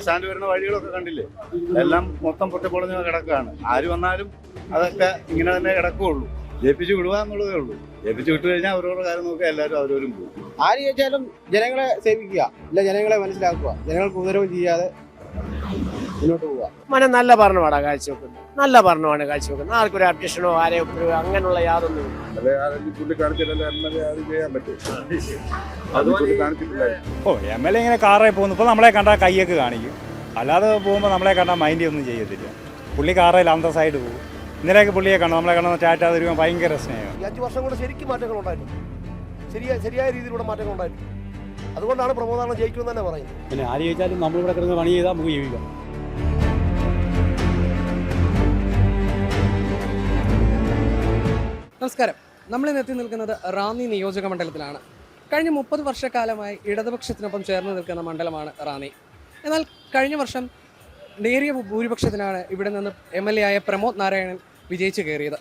Stand വരുന്ന വഴികളൊക്കെ കണ്ടില്ലേ, എല്ലാം മൊത്തം പൊട്ടിപ്പൊളിഞ്ഞ് കിടക്കുകയാണ്. ആര് വന്നാലും അതൊക്കെ ഇങ്ങനെ തന്നെ കിടക്കുകയുള്ളൂ. ജയിപ്പിച്ച് വിടുക എന്നുള്ളതേ ഉള്ളൂ. ജയിപ്പിച്ച് വിട്ടു കഴിഞ്ഞാൽ അവരോട് കാര്യം നോക്കുക, എല്ലാവരും അവരോരും പോകും. ആര് ചോദിച്ചാലും ജനങ്ങളെ സേവിക്കുക, ഇല്ല ജനങ്ങളെ മനസ്സിലാക്കുക, ജനങ്ങൾക്ക് ഉപദ്രവം ചെയ്യാതെ മുന്നോട്ട് പോവുക. നല്ല ഭരണമാണ് കാഴ്ചവെക്കുന്നത്, നല്ല ഭരണമാണ് കാഴ്ചവെക്കുന്നത്. ആർക്കൊരു അബ്ജക്ഷനോ ആരെയോ അങ്ങനെയുള്ള യാതൊന്നും MLA ഇങ്ങനെ കാറേ പോകുന്നു. ഇപ്പോൾ നമ്മളെ കണ്ടാൽ കൈയൊക്കെ കാണിക്കും, അല്ലാതെ പോകുമ്പോൾ നമ്മളെ കണ്ടാൽ മൈൻഡ് ഒന്നും ചെയ്യത്തില്ല. പുള്ളി കാറയിൽ അന്തസ്സായിട്ട് പോകും. ഇന്നലെയൊക്കെ പുള്ളിയെ കാണും, നമ്മളെ കാണുന്ന ടാറ്റ തരുമ്പോൾ ഭയങ്കര സ്നേഹം. ഈ 5 വർഷം കൊണ്ട് ശരിക്കും മാറ്റങ്ങൾ ഉണ്ടായിരുന്നു, ശരിയായ രീതിയിലൂടെ മാറ്റങ്ങൾ ഉണ്ടായിരുന്നു. അതുകൊണ്ടാണ് പ്രമോദാണ് ജയിക്കുമെന്ന് തന്നെ പറയുന്നത്. പിന്നെ ആര് ചോദിച്ചാലും നമ്മളിവിടെ കിടന്ന് പണി ചെയ്താൽ നമുക്ക് ജീവിക്കാം. നമസ്കാരം. നമ്മളിന്ന് എത്തി നിൽക്കുന്നത് റാന്നി നിയോജക മണ്ഡലത്തിലാണ്. കഴിഞ്ഞ 30 വർഷക്കാലമായി ഇടതുപക്ഷത്തിനൊപ്പം ചേർന്ന് നിൽക്കുന്ന മണ്ഡലമാണ് റാന്നി. എന്നാൽ കഴിഞ്ഞ വർഷം നേരിയ ഭൂരിപക്ഷത്തിനാണ് ഇവിടെ നിന്ന് MLA ആയ പ്രമോദ് നാരായണൻ വിജയിച്ച് കയറിയത്.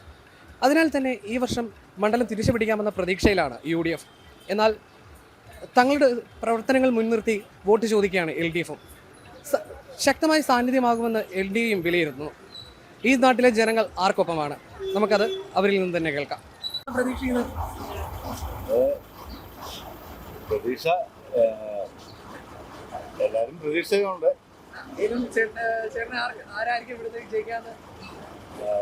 അതിനാൽ തന്നെ ഈ വർഷം മണ്ഡലം തിരിച്ചു പിടിക്കാമെന്ന പ്രതീക്ഷയിലാണ് UDF. എന്നാൽ തങ്ങളുടെ പ്രവർത്തനങ്ങൾ മുൻനിർത്തി വോട്ട് ചോദിക്കുകയാണ് LDF-ഉം. ശക്തമായ സാന്നിധ്യമാകുമെന്ന് LDF-യും വിലയിരുത്തുന്നു. ഈ നാട്ടിലെ ജനങ്ങൾ ആർക്കൊപ്പമാണ്? നമുക്കത് അവരിൽ നിന്ന് തന്നെ കേൾക്കാം. പ്രതീക്ഷ എല്ലാവരും പ്രതീക്ഷയുണ്ട്.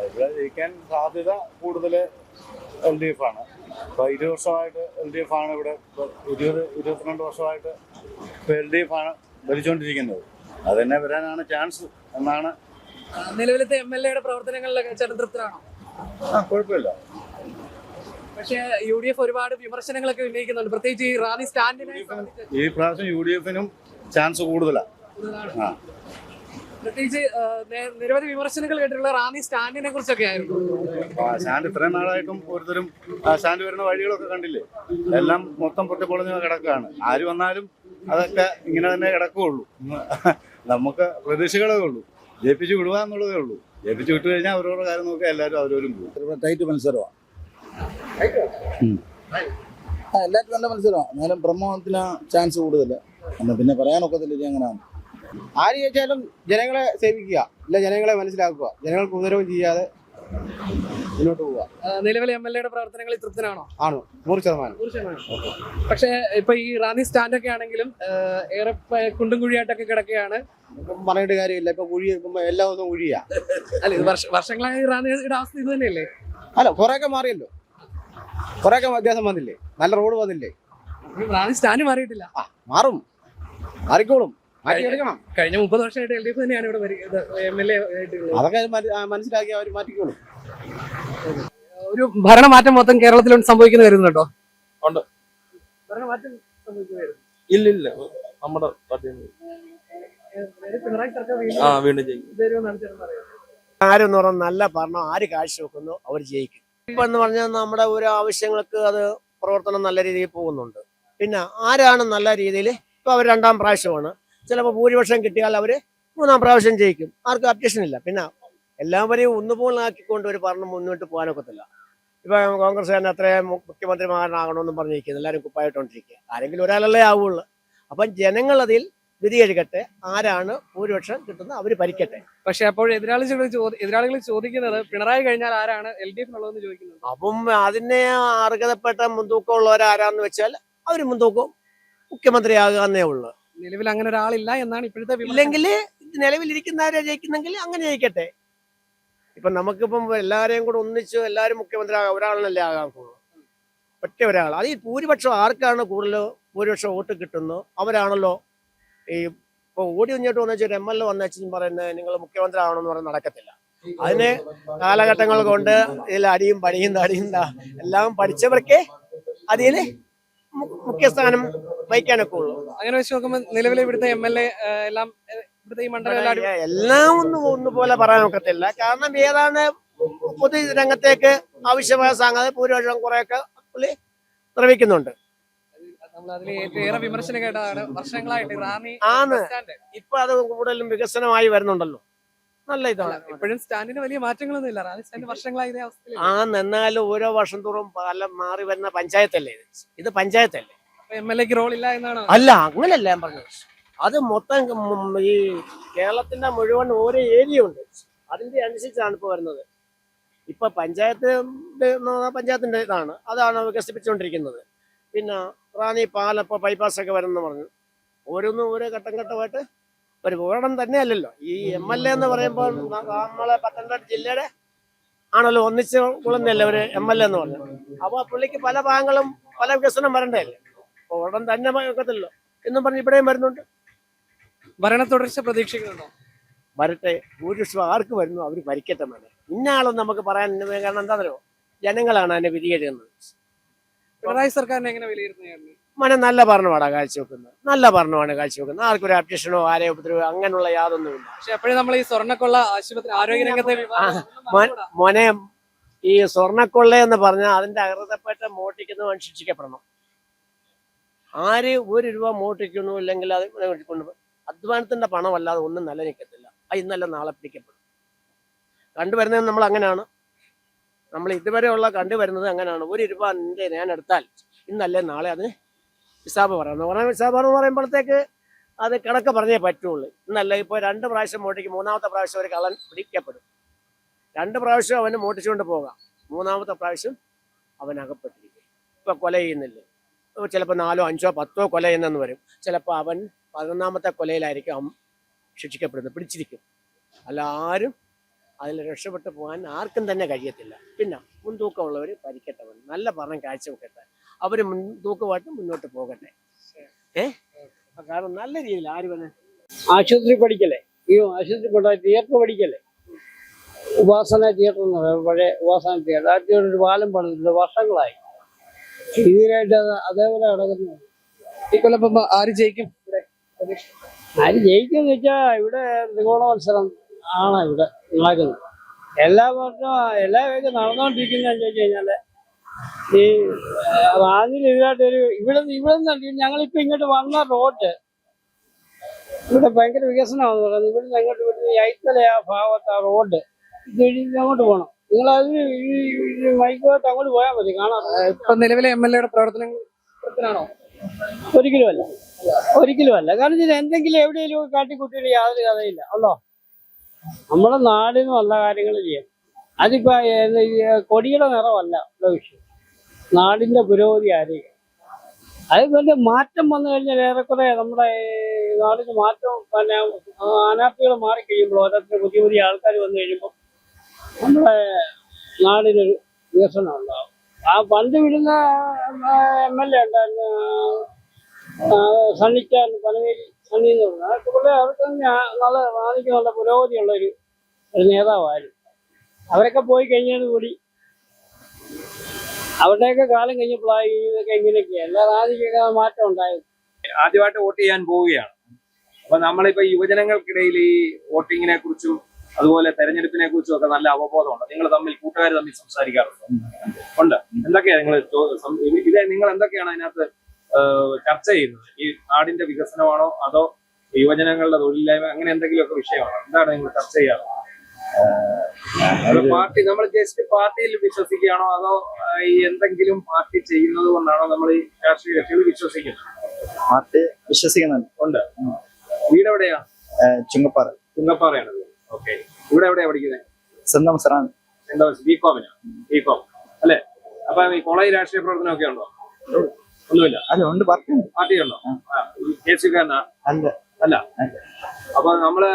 ഇവിടെ ജയിക്കാൻ സാധ്യത കൂടുതൽ LDF ആണ്. ഇപ്പോൾ 20 വർഷമായിട്ട് LDF ആണ് ഇവിടെ. 22 വർഷമായിട്ട് ഇപ്പോൾ LDF ആണ് ഭരിച്ചുകൊണ്ടിരിക്കുന്നത്. അത് തന്നെ വരാനാണ് ചാൻസ് എന്നാണ്. നിലവിലത്തെ MLA-യുടെ പ്രവർത്തനങ്ങളിലൊക്കെ ചരിത്രത്തിലാണോ? കുഴപ്പമില്ല. പക്ഷേ UDF ഒരുപാട് വിമർശനങ്ങളൊക്കെ ഉന്നയിക്കുന്നുണ്ട്, പ്രത്യേകിച്ച് ഈ റാന്നി സ്റ്റാൻഡിനെ. ഈ പ്രാവശ്യം UDF-നും ചാൻസ് കൂടുതലാണ്. പ്രത്യേകിച്ച് നിരവധി വിമർശനങ്ങൾ കേട്ടിട്ടുള്ള റാന്നി സ്റ്റാൻഡിനെ കുറിച്ചൊക്കെ ആയിരുന്നു. സ്റ്റാൻഡ് ഇത്രയും നാളായിട്ടും ഒരുത്തരും സ്റ്റാൻഡ് വരുന്ന വഴികളൊക്കെ കണ്ടില്ലേ, എല്ലാം മൊത്തം പൊട്ടിപ്പൊളിഞ്ഞ് കിടക്കുകയാണ്. ആര് വന്നാലും അതൊക്കെ ഇങ്ങനെ തന്നെ കിടക്കുകയുള്ളൂ. നമുക്ക് പ്രതീക്ഷകളേ ഉള്ളൂ. ജയിപ്പിച്ച് വിടുക എന്നുള്ളതേ ഉള്ളൂ. ജയിപ്പിച്ച് വിട്ടു കഴിഞ്ഞാൽ അവരോട് കാര്യം നോക്കുക, എല്ലാവരും അവരോരും പോകും. ടൈറ്റ് മത്സരമാണ്, എല്ലാവരും നല്ല മത്സരമാണ്. എന്നാലും പ്രമോദത്തിന് ചാൻസ് കൂടുതൽ. പിന്നെ പറയാനൊക്കത്തില്ല അങ്ങനെയാണ്. ആര് ചോദിച്ചാലും ജനങ്ങളെ സേവിക്കുക, ഇല്ല ജനങ്ങളെ മനസ്സിലാക്കുക, ജനങ്ങൾക്ക് ഉപദ്രവം ചെയ്യാതെ മുന്നോട്ട് പോവുക. നിലവിലെ MLA-യുടെ പ്രവർത്തനങ്ങളിൽ തൃപ്തനാണോ? ആണ്, 100%. പക്ഷേ ഇപ്പൊ ഈ റാന്നി സ്റ്റാൻഡൊക്കെ ആണെങ്കിലും ഏറെ കുണ്ടും കുഴിയായിട്ടൊക്കെ കിടക്കുകയാണ്. പറഞ്ഞിട്ട് കാര്യമില്ല. ഇപ്പൊ കുഴി വെക്കുമ്പോ എല്ലാ ദിവസവും കുഴിയാ. അല്ല, ഇത് വർഷങ്ങളായി റാന്നിയുടെ അവസ്ഥ ഇത് തന്നെയല്ലേ? അല്ല, കുറെയൊക്കെ മാറിയല്ലോ, കുറെയൊക്കെ വ്യത്യാസം വന്നില്ലേ, നല്ല റോഡ് വന്നില്ലേ. റാന്നി സ്റ്റാൻഡ് മാറിയിട്ടില്ല. മാറും, മാറിക്കോളും, മാറ്റിയെടുക്കണം. കഴിഞ്ഞ 30 വർഷമായിട്ട് LDF തന്നെയാണ് ഇവിടെ MLA ആയിട്ടുള്ളത്. അതൊക്കെ മനസ്സിലാക്കി അവർ മാറ്റിക്കോളും. ഒരു ഭരണമാറ്റം മൊത്തം കേരളത്തിൽ സംഭവിക്കുന്ന കരുതുന്നുണ്ടോ? ഉണ്ട്. ഭരണമാറ്റം സംഭവിക്കുമായിരുന്നു. ഇല്ല, നമ്മുടെ പിണറായി സർക്കാർ വീണ്ടും ചെയ്യും. ആരെന്ന് പറഞ്ഞാൽ നല്ല ഭരണം ആര് കാഴ്ചവെക്കുന്നു അവർ ജയിക്കും. ഇപ്പം എന്ന് പറഞ്ഞാൽ നമ്മുടെ ഓരോ ആവശ്യങ്ങൾക്ക് അത് പ്രവർത്തനം നല്ല രീതിയിൽ പോകുന്നുണ്ട്. പിന്നെ ആരാണ് നല്ല രീതിയിൽ, ഇപ്പോൾ അവർ 2ാം പ്രാവശ്യമാണ്, ചിലപ്പോൾ ഭൂരിപക്ഷം കിട്ടിയാൽ അവർ 3ാം പ്രാവശ്യം ജയിക്കും. ആർക്കും അബ്ജക്ഷൻ ഇല്ല. പിന്നെ എല്ലാവരെയും ഒന്നുപോലെ ആക്കിക്കൊണ്ട് ഒരു ഭരണം മുന്നോട്ട് പോകാനൊക്കത്തില്ല. ഇപ്പം കോൺഗ്രസ് തന്നെ അത്രയും മുഖ്യമന്ത്രിമാരനാകണമെന്നും പറഞ്ഞിരിക്കുന്നത്, എല്ലാവരും കുപ്പായിട്ടോണ്ടിരിക്കുക. ആരെങ്കിലും ഒരാളല്ലേ ആവുള്ളൂ. അപ്പം ജനങ്ങൾ അതിൽ വിധി എഴുകട്ടെ, ആരാണ് ഭൂരിപക്ഷം കിട്ടുന്നത് അവർ ഭരിക്കട്ടെ. പക്ഷെ അപ്പോൾ എതിരാളികൾ ചോദിക്കുന്നത് പിണറായി കഴിഞ്ഞാൽ ആരാണ് LDF എന്നുള്ളതെന്ന് ചോദിക്കുന്നത്. അപ്പം അതിനെ അർഹതപ്പെട്ട മുൻതൂക്കമുള്ളവരാരാന്ന് വെച്ചാൽ അവർ മുൻതൂക്കം മുഖ്യമന്ത്രിയാകാന്നേ ഉള്ളൂ. നിലവിൽ അങ്ങനെ ഒരാളില്ല എന്നാണ് ഇപ്പോഴത്തെ. ഇല്ലെങ്കിൽ നിലവിലിരിക്കുന്നവരെ ജയിക്കുന്നെങ്കിൽ അങ്ങനെ ജയിക്കട്ടെ. ഇപ്പം നമുക്കിപ്പം എല്ലാവരെയും കൂടെ ഒന്നിച്ച് എല്ലാവരും മുഖ്യമന്ത്രി ഒരാളിനല്ലേ ആകാൻ പോകുള്ളൂ, ഒറ്റ ഒരാൾ. അത് ഈ ഭൂരിപക്ഷം ആർക്കാണ് കൂടുതൽ ഭൂരിപക്ഷം വോട്ട് കിട്ടുന്നു അവരാണല്ലോ. ഈ ഇപ്പോൾ ഓടി കുഞ്ഞിട്ട് വന്നൊരു MLA വന്നു പറയുന്നത് നിങ്ങൾ മുഖ്യമന്ത്രി ആവണമെന്ന് പറഞ്ഞാൽ നടക്കത്തില്ല. അതിന് കാലഘട്ടങ്ങൾ കൊണ്ട് ഇതിൽ അടിയും പണിയും തടിയും എല്ലാം പഠിച്ചവർക്കേ അതിൽ മുഖ്യസ്ഥാനം വഹിക്കാനൊക്കെ ഉള്ളൂ. അങ്ങനെ വെച്ച് നോക്കുമ്പോൾ നിലവിലെ ഇവിടുത്തെ MLA എല്ലാം ഇവിടുത്തെ ഈ മണ്ഡലം എല്ലാം ഒന്നുപോലെ പറയാൻ ഒക്കത്തില്ല. കാരണം ഏതാണ് പൊതുരംഗത്തേക്ക് ആവശ്യമായ സംഗതി ഭൂരിപക്ഷം കുറെയൊക്കെ പുള്ളി നിർവഹിക്കുന്നുണ്ട്. ഏറെ വിമർശനം കേട്ടതാണ് വർഷങ്ങളായിട്ട് റാന്നി ആണ്. ഇപ്പൊ അത് കൂടുതലും വികസനമായി വരുന്നുണ്ടല്ലോ, നല്ല ഇതാണ്. ഇപ്പോഴും സ്റ്റാൻഡിന് വലിയ മാറ്റങ്ങളൊന്നും ഇല്ല. റാന്നി സ്റ്റാൻഡ് വർഷങ്ങളായി ഇതേ അവസ്ഥയിൽ. എന്നാലും ഓരോ വർഷം തോറും പല മാറി വരുന്ന പഞ്ചായത്തല്ലേ ഇത് പഞ്ചായത്തല്ലേ. MLA-ക്ക് റോൾ ഇല്ല എന്നാണ്? അല്ല, അങ്ങനെയല്ല ഞാൻ പറഞ്ഞത്. അത് മൊത്തം ഈ കേരളത്തിന്റെ മുഴുവൻ ഓരോ ഏരിയ ഉണ്ട്, അതിന്റെ അനുസരിച്ചാണ് ഇപ്പോൾ വരുന്നത്. ഇപ്പൊ പഞ്ചായത്തിന്റെ ഇതാണ്, അതാണ് വികസിപ്പിച്ചുകൊണ്ടിരിക്കുന്നത്. പിന്നെ റാന്നി പാലപ്പോ ബൈപ്പാസ് ഒക്കെ വരുമെന്ന് പറഞ്ഞു. ഓരോന്നും ഓരോ ഘട്ടം ഘട്ടമായിട്ട് ഒരു വിവരണം തന്നെയല്ലല്ലോ. ഈ MLA എന്ന് പറയുമ്പോൾ നമ്മളെ പത്തനംതിട്ട ജില്ലയുടെ ആണല്ലോ ഒന്നിച്ച് കൊള്ളുന്നല്ലേ ഒരു MLA എന്ന് പറഞ്ഞു. അപ്പോൾ പുള്ളിക്ക് പല ഭാഗങ്ങളും പല വികസനം വരണ്ടല്ലേ, അപ്പോൾ ഉടൻ തന്നെ വെക്കത്തില്ലല്ലോ എന്നും പറഞ്ഞ് ഇവിടെയും വരുന്നുണ്ട്. ഭരണ തുടർച്ച പ്രതീക്ഷിക്കുന്നുണ്ടോ? വരട്ടെ, ഭൂരിപക്ഷം ആർക്ക് വരുന്നു അവർ ഭരിക്കട്ടെ. വേണം ഇന്ന ആളൊന്നും നമുക്ക് പറയാൻ, കാരണം എന്താണെന്നോ, ജനങ്ങളാണ് അതിനെ വിധിയെഴുതുന്നത്. പിണറായി സർക്കാരിനെ എങ്ങനെ വിലയിരുത്തുകയാണ്? നല്ല ഭരണമാണ് കാഴ്ചവെക്കുന്നത്, നല്ല ഭരണമാണ് കാഴ്ചവെക്കുന്നത്. ആർക്കൊരു അബ്ജക്ഷനോ ആരെയോ ഉപദ്രവോ അങ്ങനെയുള്ള യാതൊന്നുമില്ല. പക്ഷെ എപ്പോഴും നമ്മൾ ഈ സ്വർണ്ണക്കൊള്ള ആശുപത്രി ആരോഗ്യരംഗത്തെ മോനെ, ഈ സ്വർണ്ണക്കൊള്ള എന്ന് പറഞ്ഞാൽ അതിന്റെ അർഹതപ്പെട്ട മോട്ടിക്കുന്നവൻ ശിക്ഷിക്കപ്പെടണം. ആര് ₹1 മോട്ടിക്കുന്നു ഇല്ലെങ്കിൽ അത് കൊണ്ട് അധ്വാനത്തിന്റെ പണമല്ലാതെ ഒന്നും നല്ല നിൽക്കത്തില്ല. അത് ഇന്നല്ല നാളെ പിടിക്കപ്പെടും. കണ്ടുവരുന്നത് നമ്മൾ അങ്ങനെയാണ്, നമ്മൾ ഇതുവരെയുള്ള കണ്ടുവരുന്നത് അങ്ങനെയാണ്. ₹1 ഞാൻ എടുത്താൽ ഇന്നല്ലേ നാളെ അത് ഹിസാബ് പറയാം. ഹിസാബ് എന്ന് പറയുമ്പോഴത്തേക്ക് അത് കണക്ക് പറഞ്ഞേ പറ്റുള്ളൂ. ഇന്നല്ല ഇപ്പോൾ 2 പ്രാവശ്യം മോട്ടിക്ക് 3ാമത്തെ പ്രാവശ്യം ഒരു കള്ളൻ പിടിക്കപ്പെടും. 2 പ്രാവശ്യം അവന് മോട്ടിച്ചുകൊണ്ട് പോകാം, 3ാമത്തെ പ്രാവശ്യം അവൻ അകപ്പെട്ടിരിക്കും. ഇപ്പൊ കൊല ചെയ്യുന്നില്ലേ, ചിലപ്പോൾ 4, 5, 10 കൊല ചെയ്യുന്നെന്ന് വരും. ചിലപ്പോൾ അവൻ 11ാമത്തെ കൊലയിലായിരിക്കും അവൻ ശിക്ഷിക്കപ്പെടുന്നത്, പിടിച്ചിരിക്കും. അല്ല ആരും അതിൽ രക്ഷപ്പെട്ടു പോകാൻ ആർക്കും തന്നെ കഴിയത്തില്ല. പിന്നെ മുൻതൂക്കമുള്ളവർ ഭരിക്കട്ടവൻ, നല്ല ഭരണം കാഴ്ചവെക്കട്ടെ, അവർ മുൻതൂക്കമായിട്ട് മുന്നോട്ട് പോകട്ടെ. കാരണം നല്ല രീതിയിൽ ആര് വന്ന് ആശുപത്രി പഠിക്കല്ലേ, ഈ ആശുപത്രി തിയേറ്റർ പഠിക്കല്ലേ, ഉപാസന തിയേറ്റർ എന്ന് പറയുന്നത് പഴയ ഉപാസന തിയേറ്റർ. ഒരു പാലം പണിതിട്ടുണ്ട്, വർഷങ്ങളായി. ഇതിനായിട്ട് അതേപോലെ കിടക്കുന്നു. ഈ കൊല്ലം ആര് ജയിക്കും? ആര് ജയിക്കുമെന്ന് വെച്ചാൽ ഇവിടെ ത്രികോണ മത്സരം ആണ് ഇവിടെ നടക്കുന്നത്. എല്ലാ വർഷവും എല്ലാ വേഗം നടന്നുകൊണ്ടിരിക്കുന്നതെന്ന് ചോദിച്ചു കഴിഞ്ഞാല് ഈ റാന്നിയിൽ ഇതിനായിട്ടൊരു ഇവിടെ ഞങ്ങളിപ്പോ ഇങ്ങോട്ട് വന്ന റോഡ് ഇവിടെ ഭയങ്കര വികസനമാണെന്ന് പറയുന്നത്. ഇവിടുന്ന് അങ്ങോട്ട് ഇവിടുന്ന് ഐത്തല ആ ഭാഗത്ത് ആ റോഡ് ഇത് അങ്ങോട്ട് പോകണം. നിങ്ങളതിന് ഈ മൈക്കുമായിട്ട് അങ്ങോട്ട് പോയാൽ മതി, കാണാം. ഇപ്പൊ നിലവിലെ MLA പ്രവർത്തനങ്ങളാണോ? ഒരിക്കലുമല്ല. കാരണം ഇതിൽ എന്തെങ്കിലും എവിടെയെങ്കിലും കാട്ടിക്കൂട്ടിയിട്ട് യാതൊരു കഥയില്ല ഉള്ളോ. നമ്മുടെ നാടിന് നല്ല കാര്യങ്ങൾ ചെയ്യാം. അതിപ്പോ കൊടിയുടെ നിറമല്ല ഉള്ള വിഷയം, നാടിന്റെ പുരോഗതി ആരെയും. അതുപോലെ മാറ്റം വന്നു കഴിഞ്ഞാൽ ഏറെക്കുറെ നമ്മുടെ നാടിന് മാറ്റം, പിന്നെ അനാർത്ഥികൾ മാറിക്കഴിയുമ്പോൾ ഓരോരുത്തർ പുതിയ പുതിയ ആൾക്കാർ വന്നു കഴിയുമ്പോൾ നമ്മുടെ നാടിനൊരു വികസനം ഉണ്ടാവും. ആ പണ്ട് വിടുന്ന MLA ഉണ്ടായിരുന്ന സണ്ണിച്ചാൻ പനവേലി സണ്ണി എന്ന് പറഞ്ഞാൽ അതൊക്കെ അവർക്ക് നല്ല റാന്നിക്ക് നല്ല പുരോഗതിയുള്ള ഒരു നേതാവായിരുന്നു. അവരൊക്കെ പോയി കഴിഞ്ഞതോടുകൂടി അവരുടെയൊക്കെ കാലം കഴിഞ്ഞപ്പോഴായി ഇതൊക്കെ ഇങ്ങനെയൊക്കെയാണ്. എല്ലാ റാന്നിക്കൊക്കെ മാറ്റം ഉണ്ടായത്. ആദ്യമായിട്ട് വോട്ട് ചെയ്യാൻ പോവുകയാണ്. അപ്പൊ നമ്മളിപ്പോ യുവജനങ്ങൾക്കിടയിൽ ഈ വോട്ടിങ്ങിനെ കുറിച്ചും അതുപോലെ തെരഞ്ഞെടുപ്പിനെ കുറിച്ചും ഒക്കെ നല്ല അവബോധമുണ്ട്. നിങ്ങൾ കൂട്ടുകാർ തമ്മിൽ സംസാരിക്കാറുണ്ട്? ഉണ്ട്. എന്തൊക്കെയാണ് നിങ്ങൾ എന്തൊക്കെയാണ് അതിനകത്ത് ചർച്ച ചെയ്യുന്നത്? ഈ നാടിന്റെ വികസനമാണോ അതോ യുവജനങ്ങളുടെ തൊഴിലില്ലായ്മ, അങ്ങനെ എന്തെങ്കിലുമൊക്കെ വിഷയമാണോ? എന്താണ് നിങ്ങൾ ചർച്ച ചെയ്യാറ്? പാർട്ടി, നമ്മൾ ജസ്റ്റ് പാർട്ടിയിൽ വിശ്വസിക്കുകയാണോ അതോ ഈ എന്തെങ്കിലും പാർട്ടി ചെയ്യുന്നത് കൊണ്ടാണോ നമ്മൾ ഈ രാഷ്ട്രീയ കക്ഷികൾ വിശ്വസിക്കുന്നത്? പാർട്ടി വിശ്വസിക്കുന്നുണ്ട്. ഉണ്ട്. വീട് എവിടെയാ? ചുങ്കപ്പാറയാണ്. ഓക്കെ. ഇവിടെ എവിടെയാ പഠിക്കുന്നത്? സ്വന്തം സ്ഥലമാണ്. ബികോം അല്ലെ? അപ്പൊ ഈ കോളേജ് രാഷ്ട്രീയ പ്രവർത്തനമൊക്കെ ഉണ്ടോ? ഒന്നുമില്ല. അല്ല, ഉണ്ട്. പാർട്ടി ഉണ്ടോ? കേസുകാരനാ? അല്ല. അപ്പൊ നമ്മള്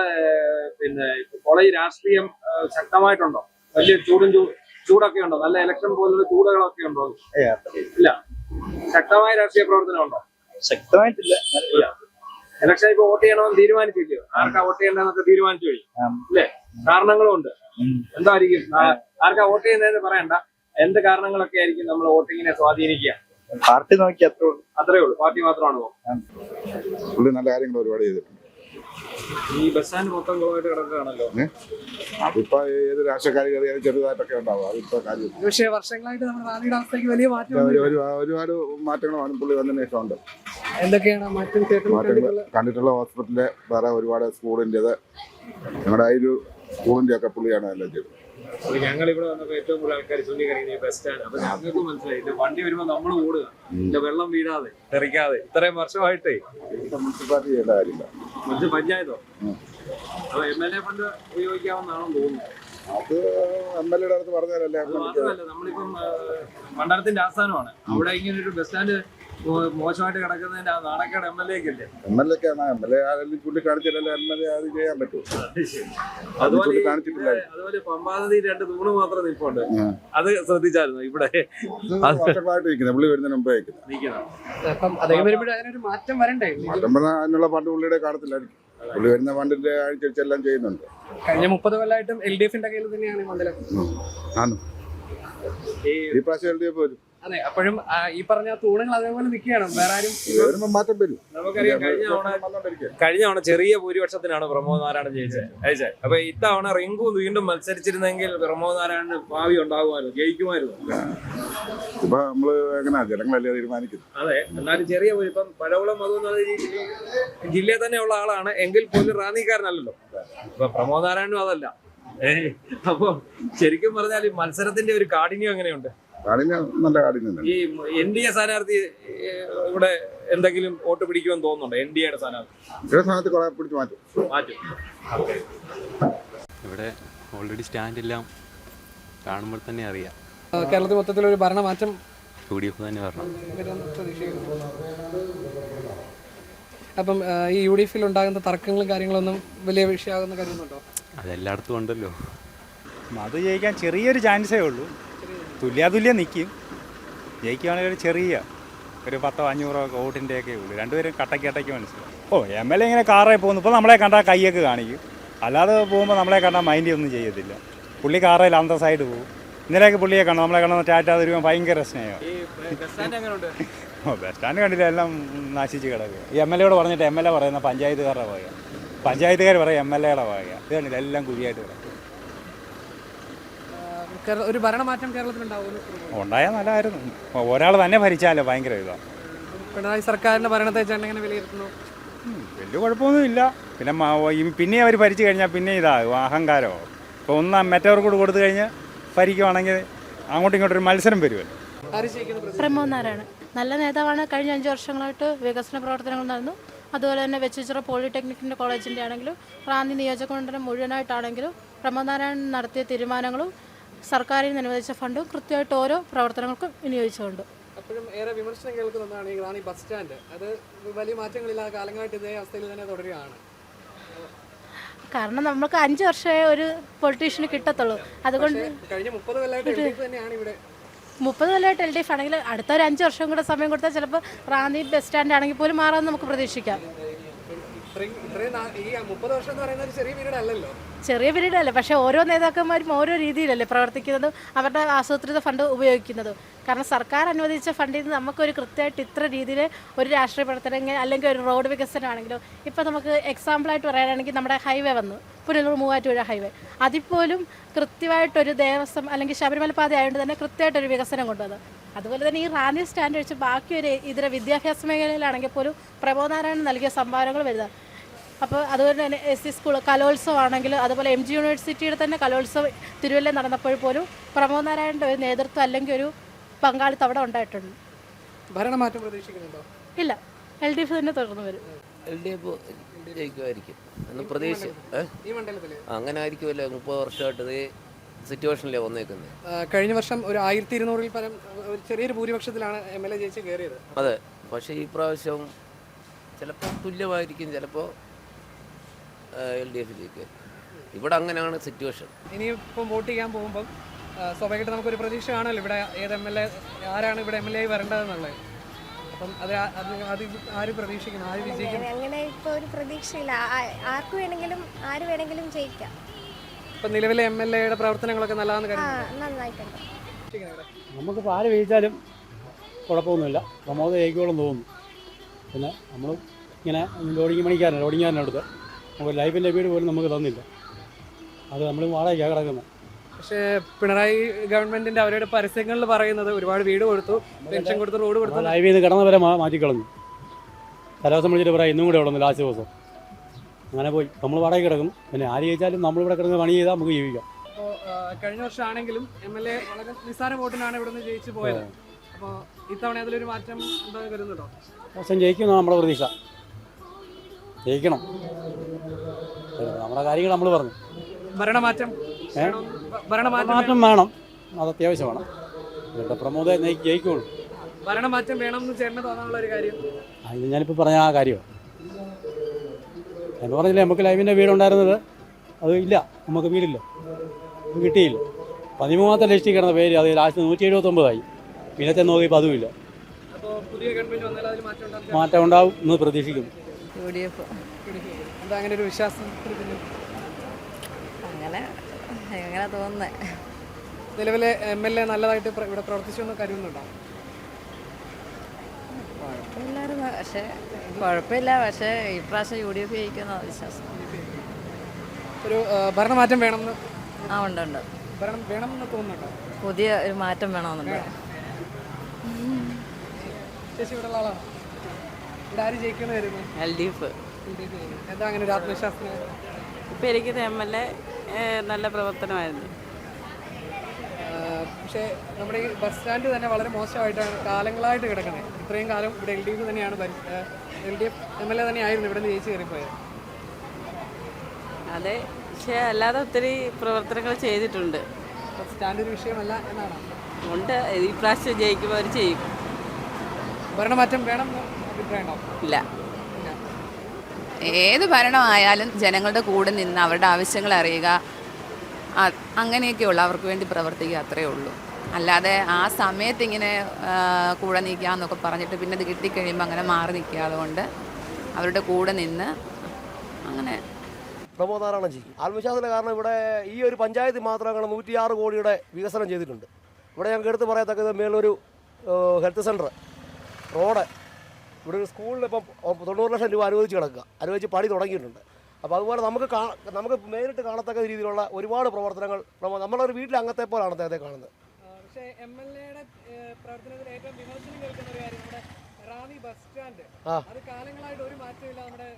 പിന്നെ കോളേജ് രാഷ്ട്രീയം ശക്തമായിട്ടുണ്ടോ? വലിയ ചൂടൊക്കെ ഉണ്ടോ? നല്ല ഇലക്ഷൻ പോലുള്ള ചൂടുകളൊക്കെ ഉണ്ടോ? ഇല്ല. ശക്തമായ രാഷ്ട്രീയ പ്രവർത്തനം ഉണ്ടോ? ശക്തമായിട്ടില്ല. ഇലക്ഷൻ ഇപ്പൊ വോട്ട് ചെയ്യണമെന്ന് തീരുമാനിച്ചില്ലയോ? ആർക്കാ വോട്ട് ചെയ്യണ്ടെന്നൊക്കെ തീരുമാനിച്ചു കഴിഞ്ഞു അല്ലേ? കാരണങ്ങളും ഉണ്ട്. എന്തായിരിക്കും? ആർക്കാ വോട്ട് ചെയ്യുന്നതെന്ന് പറയണ്ട, എന്ത് കാരണങ്ങളൊക്കെ ആയിരിക്കും നമ്മൾ വോട്ടിങ്ങിനെ സ്വാധീനിക്കുക? പാർട്ടി നോക്കി അത്രേ ഉള്ളൂ. പാർട്ടി മാത്രമാണോ? പുള്ളി നല്ല കാര്യങ്ങൾ ഒരുപാട് ചെയ്തിട്ടുണ്ട്. ഈ ബസ് സ്റ്റാൻഡ് മൊത്തം കുളമായിട്ട് കിടക്കുകയാണല്ലോ. അതിപ്പോ ഏത് രാഷ്ട്രീയക്കാർ കയറിയാലും ചെറുതായിട്ടൊക്കെ ഉണ്ടാവും. അതിപ്പോ കാര്യം പക്ഷേ വർഷങ്ങളായിട്ട് നമ്മുടെ റാന്നിയുടെ അവസ്ഥയ്ക്ക് വലിയ മാറ്റം ഒരുപാട് മാറ്റങ്ങൾ പുള്ളി വന്നതിന് ശേഷം ഉണ്ട്. എന്തൊക്കെയാണ് മാറ്റങ്ങൾ കണ്ടിട്ടുള്ള ഹോസ്പിറ്റലിലെ വേറെ ഒരുപാട് സ്കൂളിൻ്റെത്, ഞങ്ങളുടെ ആ ഒരു സ്കൂളിൻ്റെ ഒക്കെ പുള്ളിയാണ് എല്ലാം ചെയ്തത്. അപ്പൊ ഞങ്ങൾ ഇവിടെ വന്നപ്പോ ഏറ്റവും കൂടുതൽ ആൾക്കാർ ചൂണ്ടിക്കാണിക്കുന്നത് ബസ് സ്റ്റാൻഡ്. അപ്പൊ ഞങ്ങൾക്ക് മനസ്സിലായി ഇത് വണ്ടി വരുമ്പോ നമ്മൾ ഓടുക, ഇതിന്റെ വെള്ളം വീഴാതെ തെറിക്കാതെ. ഇത്രയും വർഷമായിട്ടേ മുനിസിപ്പാലിറ്റി ചെയ്യേണ്ട കാര്യമില്ല. മറ്റു പഞ്ചായത്തോ അപ്പൊ MLA ഫണ്ട് ഉപയോഗിക്കാമെന്നാണെന്ന് തോന്നുന്നു. അത് MLA അടുത്ത് പറഞ്ഞാലല്ലേ. അത് മാത്രമല്ല, നമ്മളിപ്പം മണ്ഡലത്തിന്റെ ആസ്ഥാനമാണ്, അവിടെ ഇങ്ങനെ ഒരു ബസ് സ്റ്റാൻഡ് മോശമായിട്ട് കിടക്കുന്നതിന്റെ ആ നാണക്കേട് MLA-ക്കല്ലേ? MLA-ക്കാണ്. MLA ആരെങ്കിലും ചൂണ്ടിക്കാണിച്ചാലല്ലേ MLA അത് ചെയ്യാൻ പറ്റൂ. അതുപോലെ പമ്പാനദി 2 തൂണ് മാത്രം നിൽപ്പുണ്ട്. അത് ശ്രദ്ധിച്ചായിരുന്നു ഇവിടെ വർഷങ്ങളായിട്ട് നിൽക്കുന്നത്. പുള്ളി വരുന്നതിന് മുമ്പേ നിൽക്കുന്നത്. അപ്പം അദ്ദേഹം വരുമ്പോഴേ അതിനൊരു മാറ്റം വരണ്ടേ? മാറ്റം അതിനുള്ള ഫണ്ട് പുള്ളിയുടെ കാണത്തില്ലായിരിക്കും. പുള്ളി വരുന്ന ഫണ്ടിന്റെ അനുസരിച്ചെല്ലാം ചെയ്യുന്നുണ്ട്. കഴിഞ്ഞ 30 കൊല്ലമായിട്ടും LDF-ന്റെ കയ്യിൽ തന്നെയാണ് ഈ മണ്ഡലം. ഈ പ്രാവശ്യം LDF വരും. അതെ, അപ്പോഴും ഈ പറഞ്ഞ തൂണുകൾ അതേപോലെ നിൽക്കുകയാണ്. വേറെ ആരും വരുമ്പോൾ മാറ്റം വരും. നമുക്കറിയാം, കഴിഞ്ഞ തവണ ചെറിയ ഭൂരിപക്ഷത്തിനാണ് പ്രമോദ് നാരായണൻ ജയിച്ചത്. അപ്പൊ ഇത്തവണ റിങ്കു വീണ്ടും മത്സരിച്ചിരുന്നെങ്കിൽ പ്രമോദ് നാരായണന് ഭാവി ഉണ്ടാകുമായിരുന്നു, ജയിക്കുമായിരുന്നു. ഇപ്പൊ നമ്മള് എങ്ങനെയാ ജനങ്ങളല്ലേ തീരുമാനിക്കുന്നത്. അതെ, എന്നാലും ചെറിയ ഇപ്പം പഴകുളം മധു എന്ന് പറഞ്ഞ ജില്ലയിൽ തന്നെ ഉള്ള ആളാണ്, എങ്കിൽ പോലും റാന്നിക്കാരനല്ലല്ലോ. ഇപ്പൊ പ്രമോദ് നാരായണനും അതല്ല. അപ്പൊ ശരിക്കും പറഞ്ഞാൽ ഈ മത്സരത്തിന്റെ ഒരു കാഠിന്യം എങ്ങനെയുണ്ട്? നല്ല കാഠിന്യം. ഈ NDA സ്ഥാനാർത്ഥി ഇവിടെ എന്തെങ്കിലും വോട്ട് പിടിക്കുമെന്ന് തോന്നുന്നുണ്ടോ? NDA-യുടെ സ്ഥാനാർത്ഥി കുറെ പിടിച്ച് മാറ്റും. ഇവിടെ ഓൾറെഡി സ്റ്റാൻഡ് എല്ലാം കാണുമ്പോൾ തന്നെ അറിയാം. കേരളത്തിൽ മൊത്തത്തിലൊരു ഭരണമാറ്റം UDF തന്നെ വരണം. അപ്പം ഈ UDF-ൽ ഉണ്ടാകുന്ന തർക്കങ്ങളും കാര്യങ്ങളൊന്നും വലിയ വിഷയമാകുന്ന കരുതുന്നുണ്ടോ? അതെല്ലായിടത്തും ഉണ്ടല്ലോ. അത് ജയിക്കാൻ ചെറിയൊരു ചാൻസേ ഉള്ളൂ. തുല്യാതുല്യം നിൽക്കും. ജയിക്കുകയാണെങ്കിൽ ഒരു ചെറിയ ഒരു 10-500 വോട്ടിൻ്റെയൊക്കെ ഉള്ളൂ. രണ്ടുപേരും കട്ടയ്ക്ക് മനസ്സിലാവും. MLA ഇങ്ങനെ കാറേ പോകുന്നു. ഇപ്പോൾ നമ്മളെ കണ്ടാൽ കൈയൊക്കെ കാണിക്കും. അല്ലാതെ പോകുമ്പോൾ നമ്മളെ കണ്ടാൽ മൈൻഡ് ഒന്നും ചെയ്യത്തില്ല. പുള്ളി കാറയിൽ അന്തസ്സായിട്ട് പോകും. ഇന്നലെയൊക്കെ പുള്ളിയെ കാണും, നമ്മളെ കാണുന്ന ടാറ്റ തരുമ്പോൾ ഭയങ്കര സ്നേഹം. ബസ് സ്റ്റാൻഡ് കണ്ടില്ല, എല്ലാം നശിച്ച് കിടക്കുക. ഈ MLA-യോട് പറഞ്ഞിട്ട് MLA പറയുന്ന പഞ്ചായത്തുകാരുടെ വക, പഞ്ചായത്തുകാർ പറയും MLA-യുടെ വക. ഇത് കണ്ടില്ല, എല്ലാം കുഴിയായിട്ട് കിടക്കും. ഒരു ഭരണമാറ്റം കേരളത്തിലുണ്ടാവുന്നു. ഉണ്ടായാൽ നല്ലതായിരുന്നു. ഒരാൾ തന്നെ ഭരിച്ചാലോ ഭയങ്കര ഇതാണ്. പിണറായി സർക്കാരിന്റെ ഭരണത്തെ ചേട്ടൻ എങ്ങനെ വിലയിരുത്തുന്നു? വലിയ കുഴപ്പമൊന്നുമില്ല. പിന്നെ അവർ ഭരിച്ചു കഴിഞ്ഞാൽ പിന്നെ ഇതാകും, അഹങ്കാരമോ. ഇപ്പോൾ മറ്റവർക്ക് കൂടെ കൊടുത്തു കഴിഞ്ഞാൽ ഭരിക്കുവാണെങ്കിൽ അങ്ങോട്ടും ഇങ്ങോട്ടും ഒരു മത്സരം വരുമല്ലോ. പ്രമോദ് നാരായണൻ നല്ല നേതാവാണ്. കഴിഞ്ഞ 5 വർഷങ്ങളായിട്ട് വികസന പ്രവർത്തനങ്ങൾ നടന്നു. അതുപോലെ തന്നെ വെച്ചിച്ചിറ പോളിടെക്നിക്കിൻ്റെ കോളേജിൻ്റെ ആണെങ്കിലും റാന്നി നിയോജകമണ്ഡലം മുഴുവനായിട്ടാണെങ്കിലും പ്രമോദ് നാരായണൻ നടത്തിയ തീരുമാനങ്ങളും സർക്കാരിൽ നിന്ന് അനുവദിച്ച ഫണ്ടും കൃത്യമായിട്ട് ഓരോ പ്രവർത്തനങ്ങൾക്കും വിനിയോഗിച്ചുകൊണ്ട്. അപ്പോഴും ഏറെ വിമർശനം കേൾക്കുന്നതാണ് ഈ റാന്നി ബസ് സ്റ്റാൻഡ്. അത് വലിയ മാറ്റങ്ങളില്ലാതെ കാലങ്ങളായിട്ട് ഇതേ അവസ്ഥയിൽ തന്നെ തുടരുകയാണ്. കാരണം നമുക്ക് 5 വർഷമേ ഒരു പൊളിറ്റീഷ്യന് കിട്ടത്തുള്ളൂ. അതുകൊണ്ട് കഴിഞ്ഞ 30 കൊല്ലമായിട്ട് LDF തന്നെയാണ് ഇവിടെ. 30 കൊല്ലമായിട്ട് LDF ആണെങ്കിൽ അടുത്ത ഒരു 5 വർഷം കൂടെ സമയം കൊടുത്താൽ ചിലപ്പോൾ റാന്നി ബസ് സ്റ്റാൻഡ് ആണെങ്കിൽ പോലും മാറാമെന്ന് നമുക്ക് പ്രതീക്ഷിക്കാം. ഈ 30 വർഷം എന്ന് പറയുന്നത് ഒരു ചെറിയ പീരീഡ് അല്ലല്ലോ. ചെറിയ പീരീഡ് അല്ല, പക്ഷേ ഓരോ നേതാക്കന്മാരും ഓരോ രീതിയിലല്ലേ പ്രവർത്തിക്കുന്നതും അവരുടെ ആസൂത്രിത ഫണ്ട് ഉപയോഗിക്കുന്നതും. കാരണം സർക്കാർ അനുവദിച്ച ഫണ്ടിൽ നിന്ന് നമുക്കൊരു കൃത്യമായിട്ട് ഇത്ര രീതിയിൽ ഒരു രാഷ്ട്രീയ പ്രവർത്തനം അല്ലെങ്കിൽ ഒരു റോഡ് വികസനമാണെങ്കിലും, ഇപ്പോൾ നമുക്ക് എക്സാമ്പിളായിട്ട് പറയാനാണെങ്കിൽ നമ്മുടെ ഹൈവേ വന്നു, പുനലൂർ മൂവാറ്റുപുഴ ഹൈവേ. അതിൽപ്പോലും കൃത്യമായിട്ടൊരു ദേവസ്വം അല്ലെങ്കിൽ ശബരിമല പാത ആയതുകൊണ്ട് തന്നെ കൃത്യമായിട്ടൊരു വികസനം കൊണ്ടുവന്നു. അതുപോലെ തന്നെ ഈ റാന്നി സ്റ്റാൻഡ് വെച്ച് ബാക്കി ഒരു ഇതര വിദ്യാഭ്യാസ മേഖലയിലാണെങ്കിൽ പോലും പ്രമോദ് നാരായണൻ നൽകിയ സംഭാവനകൾ വരുന്നത്. അപ്പോൾ അതുപോലെ തന്നെ SC സ്കൂൾ കലോത്സവം ആണെങ്കിൽ, അതുപോലെ MG യൂണിവേഴ്സിറ്റിയുടെ തന്നെ കലോത്സവം തിരുവല്ലയിൽ നടന്നപ്പോൾ പോലും പ്രമോദ് നാരായണൻ്റെ ഒരു നേതൃത്വം അല്ലെങ്കിൽ ഒരു പങ്കാളിത്തം അവിടെ ഉണ്ടായിട്ടുണ്ട്. ഭരണമാറ്റം പ്രതീക്ഷിക്കുന്നുണ്ടോ? ഇല്ല, LDF തന്നെ തുടർന്ന് വരും. LDF ജയിക്കുമായിരിക്കും എന്ന് പ്രതീക്ഷ. അങ്ങനെ ആയിരിക്കുമല്ലോ. 30 വർഷമായിട്ട് ഈ സിറ്റുവേഷനിലേ വന്നേക്കുന്നത്. കഴിഞ്ഞ വർഷം ഒരു 1200-ൽ പരം ഒരു ചെറിയൊരു ഭൂരിപക്ഷത്തിലാണ് MLA ജയിച്ച് കയറിയത്. അതെ, പക്ഷേ ഈ പ്രാവശ്യം ചിലപ്പോൾ തുല്യമായിരിക്കും, ചിലപ്പോൾ LDF ജയിക്കും. ഇവിടെ അങ്ങനെയാണ് സിറ്റുവേഷൻ. ഇനിയിപ്പം വോട്ട് ചെയ്യാൻ പോകുമ്പം സ്വാഭാവികമായിട്ട് നമുക്കൊരു പ്രതീക്ഷ കാണുമല്ലോ ഇവിടെ ഏത് MLA ആരാണ് ഇവിടെ MLA വരേണ്ടതെന്നുള്ളത്. അപ്പം അത് ആര് പ്രതീക്ഷിക്കണം, ആര് വിജയിക്കും? അങ്ങനെ ഇപ്പോൾ ഒരു പ്രതീക്ഷയില്ല. ആർക്ക് വേണമെങ്കിലും ആര് വേണമെങ്കിലും ജയിക്കാം. ഇപ്പം നിലവിലെ MLA-യുടെ പ്രവർത്തനങ്ങളൊക്കെ നല്ലതാണെന്ന് കരുതുന്നു. നന്നായിട്ടുണ്ട്. നമുക്കിപ്പോൾ ആര് ജയിച്ചാലും കുഴപ്പമൊന്നുമില്ല. പ്രമോദ് ജയിക്കുമെന്ന് തോന്നുന്നു. പിന്നെ നമ്മൾ ഇങ്ങനെ ലോഡിങ്ങാരനടുത്ത് നമുക്ക് ലൈഫിൻ്റെ വീട് പോലും നമുക്ക് തന്നില്ല. അത് നമ്മൾ വാടകയ്ക്കാണ് കിടക്കുന്നത്. പക്ഷേ പിണറായി ഗവൺമെന്റിന്റെ അവരുടെ പരസ്യങ്ങളിൽ പറയുന്നത് ഒരുപാട് വീട് കൊടുത്തു, പെൻഷൻ കൊടുത്തു, റോഡ് കൊടുത്തു. ലൈവിൽ നിന്ന് കിടന്നവരെ മാറ്റിക്കളഞ്ഞു. തലേദിവസം വിളിച്ചിട്ട് പറയാം ഇന്നും കൂടെ ഉള്ളൂ ലാസ്റ്റ് ദിവസം. അങ്ങനെ പോയി നമ്മൾ വാടക കിടക്കും. പിന്നെ ആര് ജയിച്ചാലും നമ്മളിവിടെ കിടന്ന് പണി ചെയ്താൽ നമുക്ക് ജീവിക്കാം. അപ്പോൾ കഴിഞ്ഞ വർഷമാണെങ്കിലും MLA വളരെ നിസ്സാര വോട്ടിനാണ് ഇവിടുന്ന് ജയിച്ചു പോയത്. അപ്പോൾ ഇത്തവണ അതിലൊരു മാറ്റം എന്താ വരുന്നുണ്ടോ? ദിവസം ജയിക്കുന്ന നമ്മുടെ പ്രതീക്ഷ. ജയിക്കണം. നമ്മുടെ കാര്യങ്ങൾ നമ്മൾ പറഞ്ഞു. ഭരണമാറ്റം മാറ്റം വേണം, അത് അത്യാവശ്യമാണ്. ഇവരുടെ പ്രമോദ ജയിക്കുള്ളൂ. ഭരണമാറ്റം വേണമെന്ന് ചേട്ടന് തോന്നാനുള്ള ഒരു കാര്യം ഇത് ഞാനിപ്പോൾ പറഞ്ഞ ആ കാര്യമാണ്. എന്ന് പറഞ്ഞില്ലേ, നമുക്ക് ലൈവിൻ്റെ വീടുണ്ടായിരുന്നത് അത് ഇല്ല, നമുക്ക് വീടില്ല, കിട്ടിയില്ല. 13ാമത്തെ ലിസ്റ്റിൽ കിടന്ന പേര് അത് ലാസ്റ്റ് 179ആയി. പിന്നത്തെ നോക്കിയപ്പോൾ അതുമില്ല. മാറ്റം ഉണ്ടാവും എന്ന് പ്രതീക്ഷിക്കുന്നു. എന്താ അങ്ങനെ ഒരു വിശ്വാസം? അങ്ങനെ തോന്നുന്നേ. നിലവിലെ MLA നല്ലതായിട്ട് ഇവിടെ പ്രവർത്തിച്ചു എന്ന് കരുതുന്നുണ്ടോ? കുഴപ്പമില്ല, പക്ഷേ ഇപ്രാവശ്യം UDF ജയിക്കുന്ന വിശ്വാസം. ഒരു ഭരണമാറ്റം വേണമെന്ന് ഉണ്ട്. ഭരണം വേണമെന്ന് തോന്നുന്നുണ്ടോ? പുതിയ ഒരു മാറ്റം വേണമെന്നുണ്ട്. ചേച്ചി ഇവിടെ ഉള്ള ആളാണ്. ഇവിടെ ആര് ജയിക്കുന്ന വരുന്നു? LDF. എന്താ അങ്ങനെ ഒരു ആത്മവിശ്വാസം? ഇപ്പം ഇരിക്കുന്ന MLA നല്ല പ്രവർത്തനമായിരുന്നു. പക്ഷേ നമ്മുടെ ഈ ബസ് സ്റ്റാൻഡ് തന്നെ വളരെ മോശമായിട്ടാണ് കാലങ്ങളായിട്ട് കിടക്കുന്നത്. ഇത്രയും കാലം ഇവിടെ LDF തന്നെയാണ് LDF MLA തന്നെയായിരുന്നു ഇവിടെ നിന്ന് ജയിച്ച് കയറിപ്പോയത്. അതെ, പക്ഷേ അല്ലാതെ ഒത്തിരി പ്രവർത്തനങ്ങൾ ചെയ്തിട്ടുണ്ട്. ബസ് സ്റ്റാൻഡ് ഒരു വിഷയമല്ല എന്നാണ്. ഉണ്ട്, ഈ പ്രാവശ്യം ജയിക്കുമ്പോൾ അവർ ചെയ്യും. ഭരണമാറ്റം വേണം അഭിപ്രായം ഉണ്ടോ? ഇല്ല. ഏത് ഭരണമായാലും ജനങ്ങളുടെ കൂടെ നിന്ന് അവരുടെ ആവശ്യങ്ങൾ അറിയുക, അങ്ങനെയൊക്കെയുള്ളൂ, അവർക്ക് വേണ്ടി പ്രവർത്തിക്കുക, അത്രയേ ഉള്ളൂ. അല്ലാതെ ആ സമയത്ത് ഇങ്ങനെ കൂടെ നിൽക്കുക എന്നൊക്കെ പറഞ്ഞിട്ട് പിന്നെ ഇത് കിട്ടിക്കഴിയുമ്പോൾ അങ്ങനെ മാറി നിൽക്കുക. അതുകൊണ്ട് അവരുടെ കൂടെ നിന്ന് അങ്ങനെ പ്രമോദാറാണ് ചെയ്യും. ആത്മവിശ്വാസത്തിൻ്റെ കാരണം ഇവിടെ ഈ ഒരു പഞ്ചായത്ത് മാത്രം അങ്ങനെ 106 കോടിയുടെ വികസനം ചെയ്തിട്ടുണ്ട്. ഇവിടെ ഞങ്ങൾക്ക് എടുത്ത് പറയത്തക്കത് മേളൊരു ഹെൽത്ത് സെൻറ്റർ, റോഡ്, ഇവിടെ ഒരു സ്കൂളിൽ ഇപ്പം 90 ലക്ഷം രൂപ അനുവദിച്ച് പണി തുടങ്ങിയിട്ടുണ്ട്. അപ്പോൾ അതുപോലെ നമുക്ക് നേരിട്ട് കാണത്തക്ക രീതിയിലുള്ള ഒരുപാട് പ്രവർത്തനങ്ങൾ നമ്മളൊരു വീട്ടിലെ അംഗത്തെ പോലാണ് അദ്ദേഹത്തെ കാണുന്നത്. പക്ഷേ MLA-യുടെ പ്രവർത്തനത്തിൽ ഏറ്റവും വിമർശനം കേൾക്കുന്ന ഒരു കാര്യം നമ്മുടെ റാന്നി ബസ് സ്റ്റാൻഡ്. അത് കാലങ്ങളായിട്ട് ഒരു മാറ്റമില്ല. നമ്മുടെ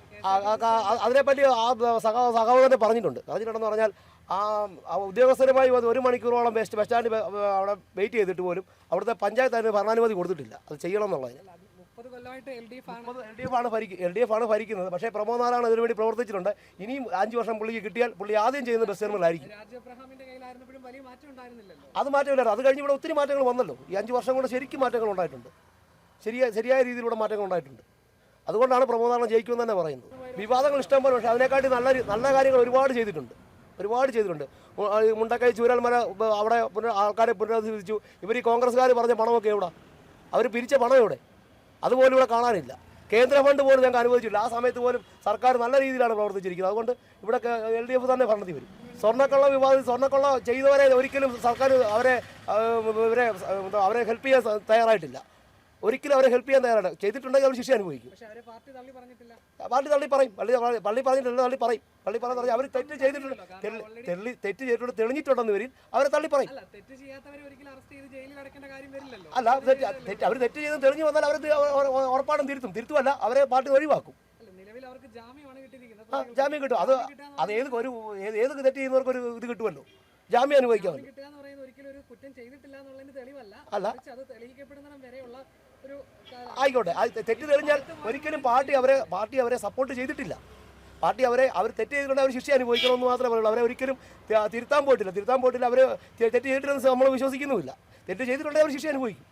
അതിനെപ്പറ്റി ആ സഹോദരൻ പറഞ്ഞിട്ടുണ്ടെന്ന് പറഞ്ഞാൽ ആ ഉദ്യോഗസ്ഥരുമായി 1 മണിക്കൂറോളം ബസ് സ്റ്റാൻഡ് അവിടെ വെയിറ്റ് ചെയ്തിട്ട് പോലും അവിടുത്തെ പഞ്ചായത്ത് അതിന് ഭരണാനുമതി കൊടുത്തിട്ടില്ല അത് ചെയ്യണം എന്നുള്ളതിന്. 30 കൊല്ലമായിട്ട് LDF ആണ് ഭരിക്കുന്നത്. പക്ഷേ പ്രമോദാറാണ് ഇതിനുവേണ്ടി പ്രവർത്തിച്ചിട്ടുണ്ട്. ഇനിയും 5 വർഷം പുള്ളിക്ക് കിട്ടിയാൽ പുള്ളി ആദ്യം ചെയ്യുന്ന ബസ് ടെർമിനലായിരിക്കും. അത് മാറ്റമില്ലായിരുന്നു. അത് കഴിഞ്ഞ് ഇവിടെ ഒത്തിരി മാറ്റങ്ങൾ വന്നല്ലോ. ഈ 5 വർഷം കൊണ്ട് ശരിക്കും മാറ്റങ്ങൾ ഉണ്ടായിട്ടുണ്ട്. ശരിയായ രീതിയിലൂടെ മാറ്റങ്ങൾ ഉണ്ടായിട്ടുണ്ട്. അതുകൊണ്ടാണ് പ്രമോദാറാണ് ജയിക്കുമെന്ന് തന്നെ പറയുന്നത്. വിവാദങ്ങൾ ഇഷ്ടം പോലെ, പക്ഷേ അതിനെക്കാട്ടി നല്ല കാര്യങ്ങൾ ഒരുപാട് ചെയ്തിട്ടുണ്ട്. മുണ്ടക്കൈ ചൂരൽമല അവിടെ ആൾക്കാരെ പുനരധിവസിച്ചു. ഇവർ ഈ കോൺഗ്രസ്സുകാർ പറഞ്ഞ പണമൊക്കെ എവിടെ? അവർ പിരിച്ച പണം എവിടെ? അതുപോലും ഇവിടെ കാണാനില്ല. കേന്ദ്ര ഫണ്ട് പോലും ഞങ്ങൾക്ക് അനുവദിച്ചില്ല. ആ സമയത്ത് പോലും സർക്കാർ നല്ല രീതിയിലാണ് പ്രവർത്തിച്ചിരിക്കുന്നത്. അതുകൊണ്ട് ഇവിടെ LDF തന്നെ ഭരണത്തിൽ വരും. സ്വർണ്ണക്കൊള്ള ചെയ്തവരെ ഒരിക്കലും സർക്കാർ അവരെ ഹെൽപ്പ് ചെയ്യാൻ തയ്യാറായിട്ടില്ല. ഒരിക്കലും അവരെ ഹെൽപ്പ് ചെയ്യാൻ തയ്യാറാണ്. ചെയ്തിട്ടുണ്ടെങ്കിൽ അവർ ശിക്ഷ അനുഭവിക്കും. പാർട്ടി തള്ളി പറയും. പള്ളി പറഞ്ഞിട്ടില്ല, തള്ളി പറയും. അവർ തെറ്റ് ചെയ്തിട്ടുണ്ട് തെളിഞ്ഞിട്ടുണ്ടെന്ന് വരും, അവരെ തള്ളി പറയും. അല്ല, അവർ തെറ്റ് ചെയ്ത് തെളിഞ്ഞു വന്നാൽ അവർ ഉറപ്പാടും തിരുത്തുമല്ല, അവരെ പാർട്ടി ഒഴിവാക്കും. ജാമ്യം കിട്ടും. അത് ഏത് തെറ്റ് ചെയ്യുന്നവർക്ക് ഒരു ഇത് കിട്ടുമല്ലോ, ജാമ്യം അനുഭവിക്കാമല്ലോ. അല്ല, ആയിക്കോട്ടെ, തെറ്റ് തെളിഞ്ഞാൽ ഒരിക്കലും പാർട്ടി അവരെ സപ്പോർട്ട് ചെയ്തിട്ടില്ല. അവർ തെറ്റ് ചെയ്തിട്ടുണ്ട്, അവർ ശിക്ഷ അനുഭവിക്കണമെന്ന് മാത്രമേ പറയുള്ളൂ. അവരെ ഒരിക്കലും തിരുത്താൻ പോയിട്ടില്ല. അവർ തെറ്റ് ചെയ്തിട്ടില്ലെന്ന് നമ്മൾ വിശ്വസിക്കുന്നുമില്ല. തെറ്റ് ചെയ്തിട്ടുണ്ടെങ്കിൽ അവർ ശിക്ഷ അനുഭവിക്കും.